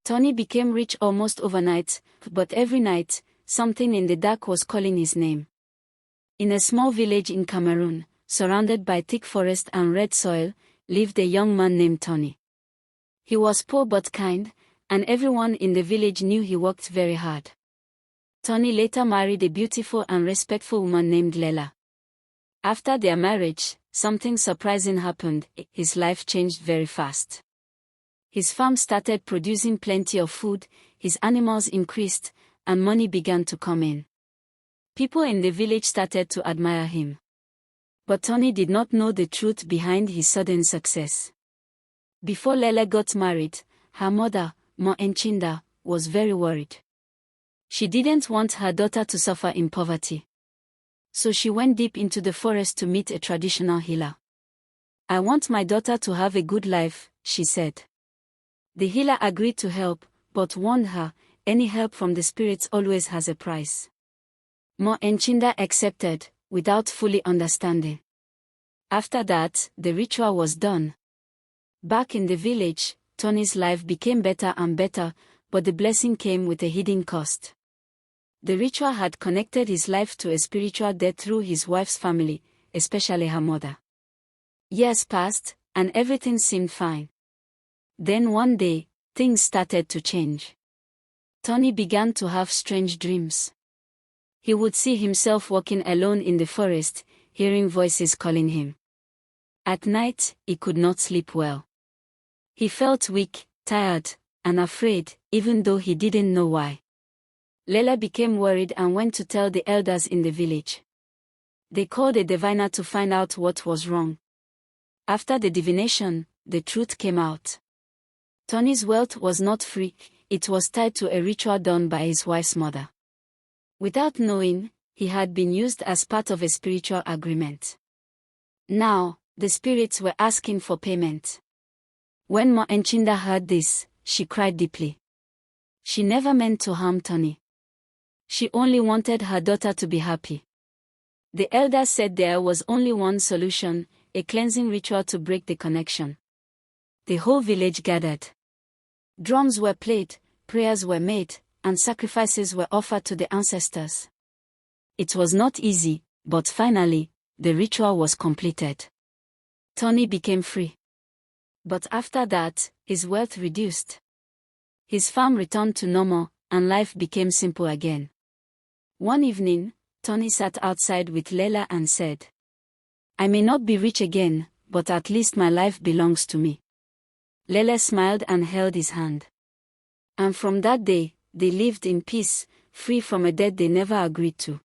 Tanyi became rich almost overnight, but every night, something in the dark was calling his name. In a small village in Cameroon, surrounded by thick forest and red soil, lived a young man named Tanyi. He was poor but kind, and everyone in the village knew he worked very hard. Tanyi later married a beautiful and respectful woman named Lela. After their marriage, something surprising happened. His life changed very fast. His farm started producing plenty of food, his animals increased, and money began to come in. People in the village started to admire him. But Tanyi did not know the truth behind his sudden success. Before Lela got married, her mother, Nchinda, was very worried. She didn't want her daughter to suffer in poverty. So she went deep into the forest to meet a traditional healer. "I want my daughter to have a good life," she said. The healer agreed to help, but warned her, any help from the spirits always has a price. Nchinda accepted, without fully understanding. After that, the ritual was done. Back in the village, Tanyi's life became better and better, but the blessing came with a hidden cost. The ritual had connected his life to a spiritual death through his wife's family, especially her mother. Years passed, and everything seemed fine. Then one day, things started to change. Tanyi began to have strange dreams. He would see himself walking alone in the forest, hearing voices calling him. At night, he could not sleep well. He felt weak, tired, and afraid, even though he didn't know why. Lela became worried and went to tell the elders in the village. They called a diviner to find out what was wrong. After the divination, the truth came out. Tanyi's wealth was not free, it was tied to a ritual done by his wife's mother. Without knowing, he had been used as part of a spiritual agreement. Now, the spirits were asking for payment. When Nchinda heard this, she cried deeply. She never meant to harm Tanyi. She only wanted her daughter to be happy. The elders said there was only one solution, a cleansing ritual to break the connection. The whole village gathered. Drums were played, prayers were made, and sacrifices were offered to the ancestors. It was not easy, but finally, the ritual was completed. Tanyi became free. But after that, his wealth reduced. His farm returned to normal, and life became simple again. One evening, Tanyi sat outside with Lela and said, "I may not be rich again, but at least my life belongs to me." Lela smiled and held his hand. And from that day, they lived in peace, free from a debt they never agreed to.